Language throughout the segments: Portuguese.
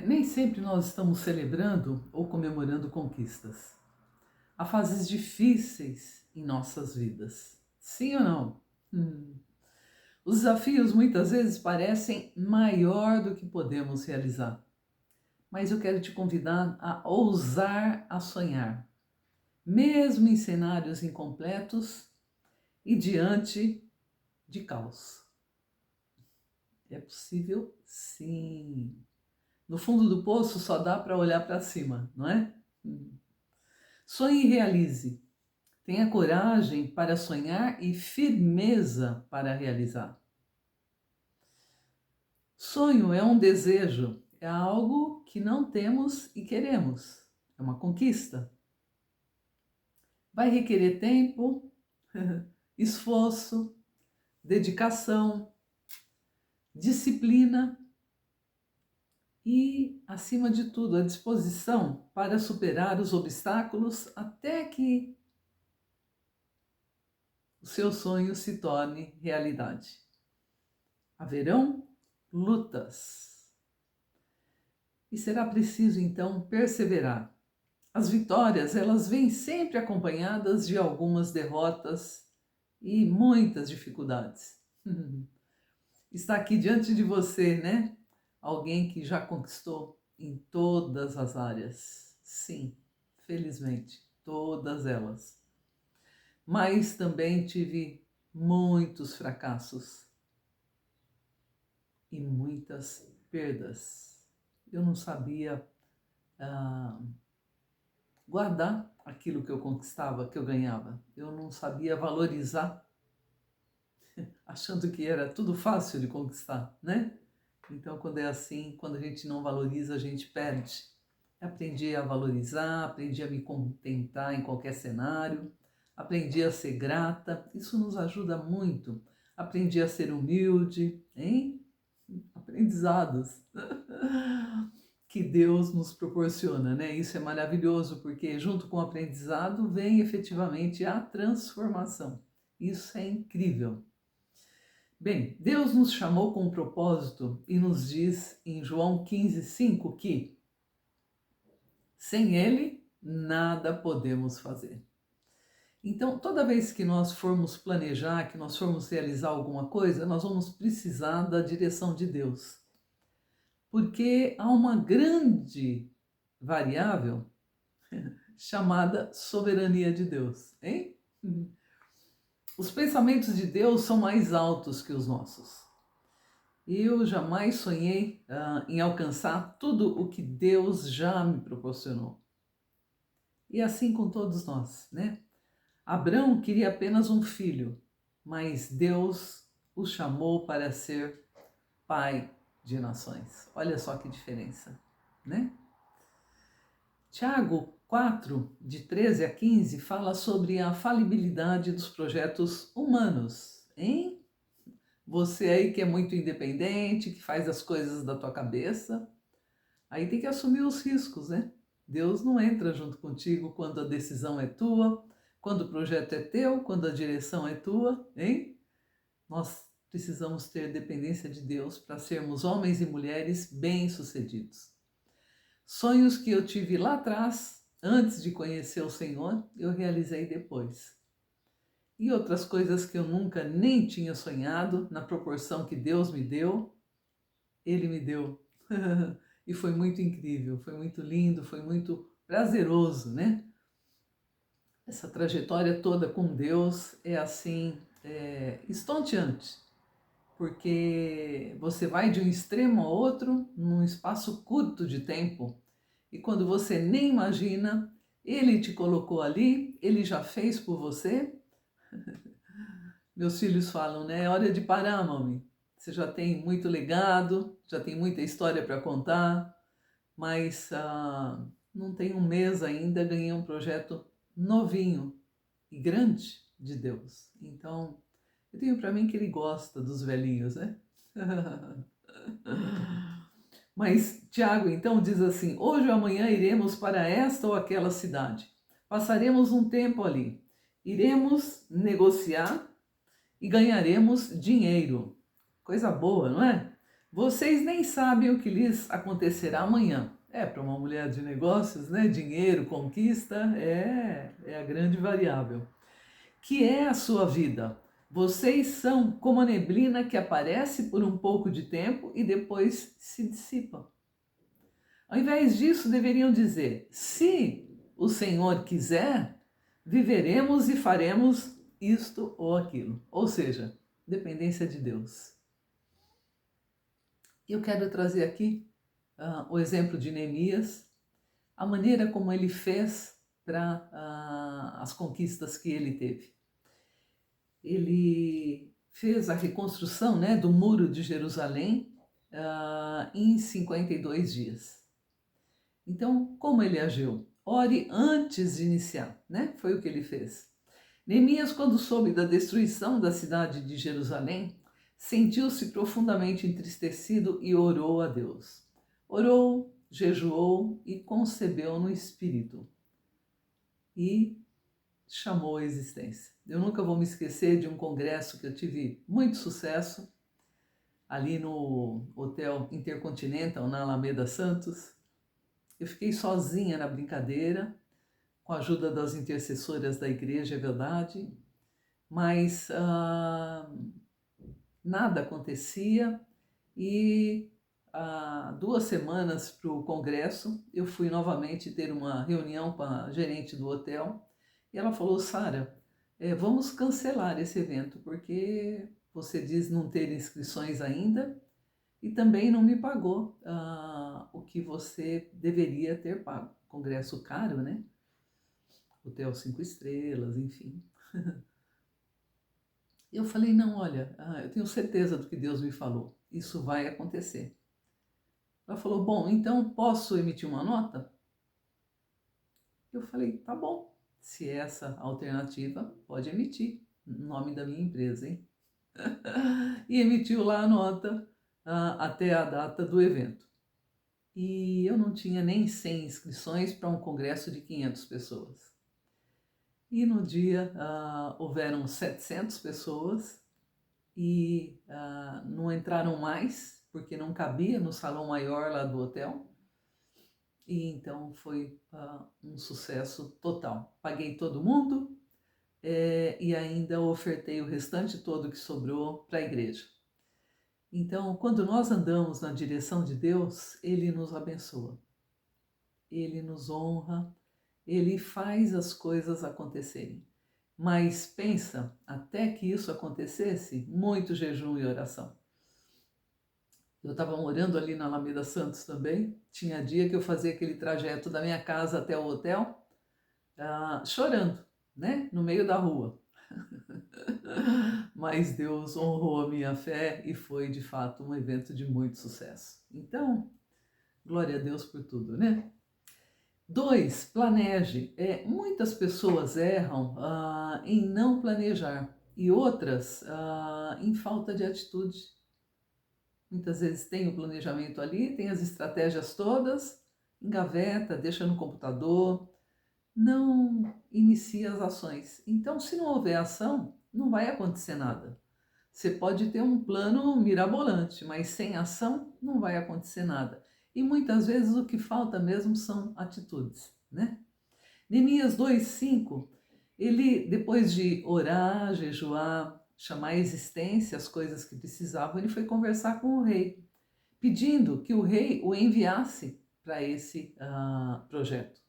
Nem sempre nós estamos celebrando ou comemorando conquistas. Há fases difíceis em nossas vidas. Sim ou não? Hum. Os desafios muitas vezes parecem maior do que podemos realizar. Mas eu quero te convidar a ousar a sonhar, mesmo em cenários incompletos e diante de caos. É possível? Sim. No fundo do poço só dá para olhar para cima, não é? Sonhe e realize. Tenha coragem para sonhar e firmeza para realizar. Sonho é um desejo, é algo que não temos e queremos. É uma conquista. Vai requerer tempo, esforço, dedicação, disciplina e, acima de tudo, a disposição para superar os obstáculos até que o seu sonho se torne realidade. Haverão lutas e será preciso então perseverar. As vitórias, elas vêm sempre acompanhadas de algumas derrotas e muitas dificuldades. Está aqui diante de você, né? Alguém que já conquistou em todas as áreas. Sim, felizmente, todas elas. Mas também tive muitos fracassos e muitas perdas. Eu não sabia ah, guardar aquilo que eu conquistava, que eu ganhava. Eu não sabia valorizar, achando que era tudo fácil de conquistar, né? Então, quando é assim, quando a gente não valoriza, a gente perde. Aprendi a valorizar, aprendi a me contentar em qualquer cenário, aprendi a ser grata, isso nos ajuda muito. Aprendi a ser humilde, hein? Aprendizados que Deus nos proporciona, né? Isso é maravilhoso, porque junto com o aprendizado vem efetivamente a transformação. Isso é incrível. Bem, Deus nos chamou com um propósito e nos diz em João 15:5 que sem Ele nada podemos fazer. Então, toda vez que nós formos planejar, que nós formos realizar alguma coisa, nós vamos precisar da direção de Deus. Porque há uma grande variável chamada soberania de Deus, hein? Os pensamentos de Deus são mais altos que os nossos. Eu jamais sonhei em alcançar tudo o que Deus já me proporcionou. E assim com todos nós, né? Abraão queria apenas um filho, mas Deus o chamou para ser pai de nações. Olha só que diferença, né? Tiago 4, de 13 a 15, fala sobre a falibilidade dos projetos humanos, hein? Você aí que é muito independente, que faz as coisas da tua cabeça, aí tem que assumir os riscos, né? Deus não entra junto contigo quando a decisão é tua, quando o projeto é teu, quando a direção é tua, hein? Nós precisamos ter dependência de Deus para sermos homens e mulheres bem-sucedidos. Sonhos que eu tive lá atrás, antes de conhecer o Senhor, eu realizei depois. E outras coisas que eu nunca nem tinha sonhado, na proporção que Deus me deu, Ele me deu. E foi muito incrível, foi muito lindo, foi muito prazeroso, né? Essa trajetória toda com Deus é assim, estonteante, porque você vai de um extremo a outro num espaço curto de tempo. E quando você nem imagina, Ele te colocou ali, Ele já fez por você. Meus filhos falam, né? É hora de parar, mami. Você já tem muito legado, já tem muita história para contar, mas não tem um mês ainda, ganhei um projeto novinho e grande de Deus. Então, eu tenho para mim que Ele gosta dos velhinhos, né? Mas Tiago então diz assim: hoje ou amanhã iremos para esta ou aquela cidade. Passaremos um tempo ali. Iremos negociar e ganharemos dinheiro. Coisa boa, não é? Vocês nem sabem o que lhes acontecerá amanhã. Para uma mulher de negócios, né? Dinheiro, conquista, é a grande variável. Que é a sua vida? Vocês são como a neblina que aparece por um pouco de tempo e depois se dissipa. Ao invés disso, deveriam dizer: se o Senhor quiser, viveremos e faremos isto ou aquilo. Ou seja, dependência de Deus. Eu quero trazer aqui o exemplo de Neemias, a maneira como ele fez para as conquistas que ele teve. Ele fez a reconstrução, né, do muro de Jerusalém em 52 dias. Então, como ele agiu? Ore antes de iniciar, né? Foi o que ele fez. Neemias, quando soube da destruição da cidade de Jerusalém, sentiu-se profundamente entristecido e orou a Deus. Orou, jejuou e concebeu no espírito. E chamou a existência. Eu nunca vou me esquecer de um congresso que eu tive muito sucesso, ali no Hotel Intercontinental, na Alameda Santos. Eu fiquei sozinha na brincadeira, com a ajuda das intercessoras da igreja, é verdade, mas nada acontecia e 2 semanas para o congresso eu fui novamente ter uma reunião com a gerente do hotel e ela falou: Sara, vamos cancelar esse evento porque você diz não ter inscrições ainda e também não me pagou o que você deveria ter pago. Congresso caro, né? Hotel 5 estrelas, enfim. Eu falei: não, olha, eu tenho certeza do que Deus me falou, isso vai acontecer. Ela falou: bom, então posso emitir uma nota? Eu falei: tá bom, se é essa a alternativa, pode emitir, no nome da minha empresa, hein? E emitiu lá a nota até a data do evento. E eu não tinha nem 100 inscrições para um congresso de 500 pessoas. E no dia houveram 700 pessoas e não entraram mais, porque não cabia no salão maior lá do hotel. E então foi um sucesso total. Paguei todo mundo e ainda ofertei o restante todo que sobrou para a igreja. Então, quando nós andamos na direção de Deus, Ele nos abençoa, Ele nos honra, Ele faz as coisas acontecerem. Mas pensa, até que isso acontecesse, muito jejum e oração. Eu estava morando ali na Alameda Santos também. Tinha dia que eu fazia aquele trajeto da minha casa até o hotel, chorando, né? No meio da rua. Mas Deus honrou a minha fé e foi de fato um evento de muito sucesso. Então, glória a Deus por tudo, né? 2, planeje. Muitas pessoas erram em não planejar e outras em falta de atitude. Muitas vezes tem o planejamento ali, tem as estratégias todas, engaveta, deixa no computador, não inicia as ações. Então, se não houver ação, não vai acontecer nada. Você pode ter um plano mirabolante, mas sem ação não vai acontecer nada. E muitas vezes o que falta mesmo são atitudes, né? Neemias 2:5, ele, depois de orar, jejuar, chamar à existência as coisas que precisavam, ele foi conversar com o rei, pedindo que o rei o enviasse para esse projeto.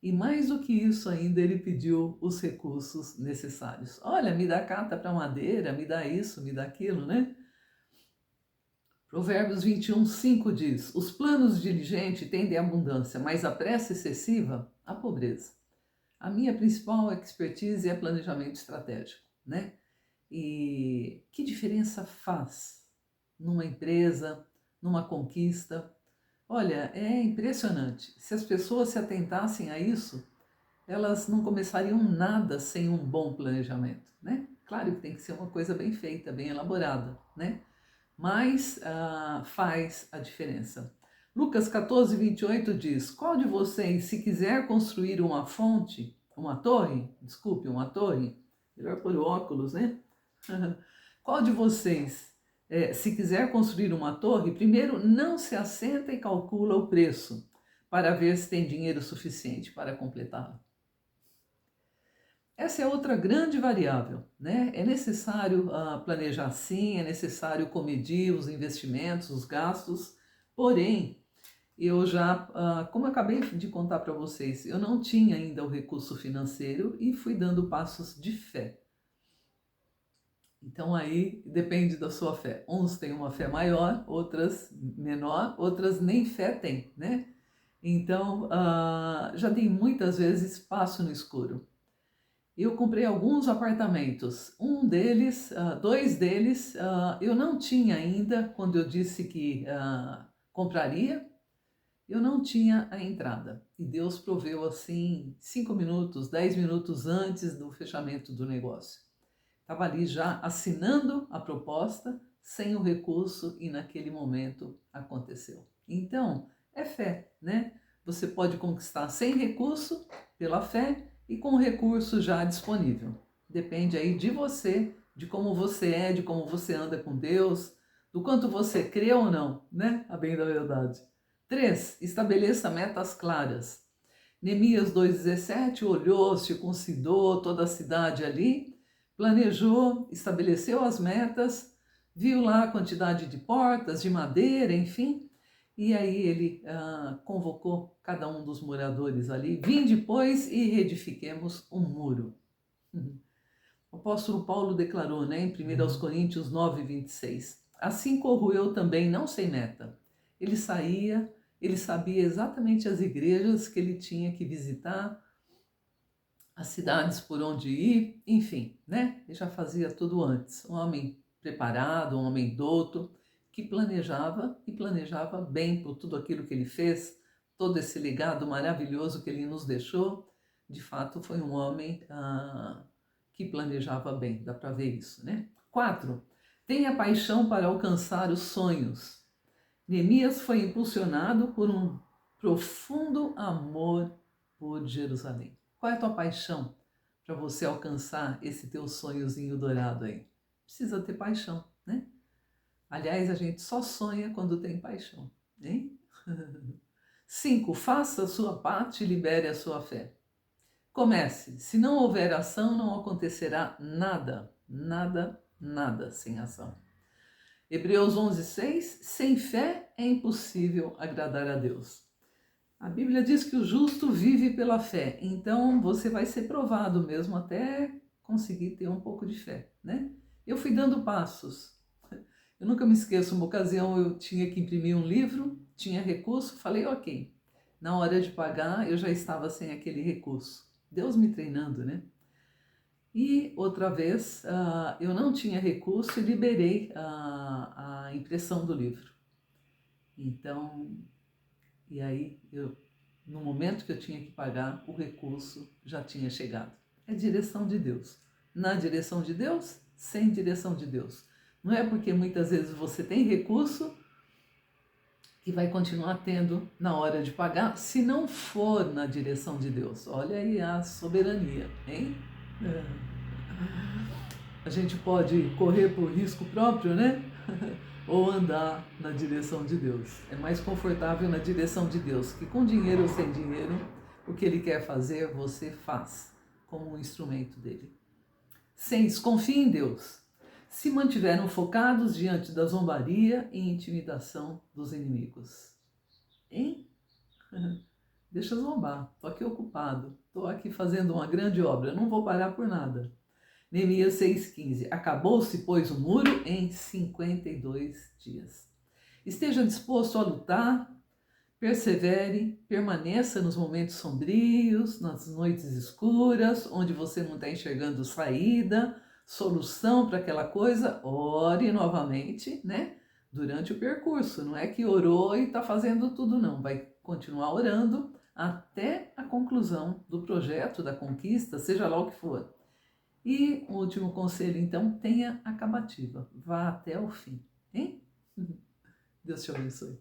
E mais do que isso ainda, ele pediu os recursos necessários. Olha, me dá cata para madeira, me dá isso, me dá aquilo, né? Provérbios 21:5 diz: os planos diligentes tendem à abundância, mas a pressa excessiva, à pobreza. A minha principal expertise é planejamento estratégico, né? E que diferença faz numa empresa, numa conquista? Olha, é impressionante. Se as pessoas se atentassem a isso, elas não começariam nada sem um bom planejamento, né? Claro que tem que ser uma coisa bem feita, bem elaborada, né? Mas faz a diferença. Lucas 14:28 diz: qual de vocês, se quiser construir uma torre, melhor pôr o óculos, né? Qual de vocês, se quiser construir uma torre, primeiro não se assenta e calcula o preço para ver se tem dinheiro suficiente para completá-la. Essa é outra grande variável, né? É necessário planejar sim, é necessário comedir os investimentos, os gastos, porém, eu já, como eu acabei de contar para vocês, eu não tinha ainda o recurso financeiro e fui dando passos de fé. Então aí depende da sua fé. Uns têm uma fé maior, outras menor, outras nem fé têm, né? Então, já dei muitas vezes passo no escuro. Eu comprei alguns apartamentos. Dois deles, eu não tinha ainda, quando eu disse que compraria, eu não tinha a entrada. E Deus proveu assim 5 minutos, 10 minutos antes do fechamento do negócio. Estava ali já assinando a proposta, sem o recurso, e naquele momento aconteceu. Então, é fé, né? Você pode conquistar sem recurso, pela fé, e com recurso já disponível. Depende aí de você, de como você é, de como você anda com Deus, do quanto você crê ou não, né? A bem da verdade. 3. Estabeleça metas claras. Neemias 2,17 olhou, circuncidou toda a cidade ali, planejou, estabeleceu as metas, viu lá a quantidade de portas, de madeira, enfim, e aí ele convocou cada um dos moradores ali, vinde depois e reedifiquemos um muro. O apóstolo Paulo declarou, né, em 1 Coríntios 9:26, assim corro eu também, não sem meta. Ele saía, ele sabia exatamente as igrejas que ele tinha que visitar, as cidades por onde ir, enfim, né? Ele já fazia tudo antes. Um homem preparado, um homem douto, que planejava e planejava bem por tudo aquilo que ele fez, todo esse legado maravilhoso que ele nos deixou. De fato, foi um homem que planejava bem, dá para ver isso, né? 4. Tenha paixão para alcançar os sonhos. Neemias foi impulsionado por um profundo amor por Jerusalém. Qual é a tua paixão para você alcançar esse teu sonhozinho dourado aí? Precisa ter paixão, né? Aliás, a gente só sonha quando tem paixão, hein? 5. Faça a sua parte e libere a sua fé. Comece. Se não houver ação, não acontecerá nada, nada, nada sem ação. Hebreus 11:6, sem fé é impossível agradar a Deus. A Bíblia diz que o justo vive pela fé, então você vai ser provado mesmo até conseguir ter um pouco de fé, né? Eu fui dando passos. Eu nunca me esqueço, uma ocasião eu tinha que imprimir um livro, tinha recurso, falei ok. Na hora de pagar eu já estava sem aquele recurso. Deus me treinando, né? E outra vez eu não tinha recurso e liberei a impressão do livro. Então, e aí no momento que eu tinha que pagar, o recurso já tinha chegado. É direção de Deus. Na direção de Deus, sem direção de Deus. Não é porque muitas vezes você tem recurso que vai continuar tendo na hora de pagar, se não for na direção de Deus. Olha aí a soberania, hein? A gente pode correr por risco próprio, né? Ou andar na direção de Deus. É mais confortável na direção de Deus, que com dinheiro ou sem dinheiro, o que Ele quer fazer, você faz, como um instrumento dele. 6. Confie em Deus. Se mantiveram focados diante da zombaria e intimidação dos inimigos. Hein? Deixa zombar, estou aqui ocupado, estou aqui fazendo uma grande obra, não vou parar por nada. Neemias 6,15. Acabou-se, pois, o muro em 52 dias. Esteja disposto a lutar, persevere, permaneça nos momentos sombrios, nas noites escuras, onde você não está enxergando saída, solução para aquela coisa. Ore novamente, né? Durante o percurso. Não é que orou e está fazendo tudo, não. Vai continuar orando até a conclusão do projeto, da conquista, seja lá o que for. E o último conselho, então, tenha acabativa. Vá até o fim, hein? Deus te abençoe.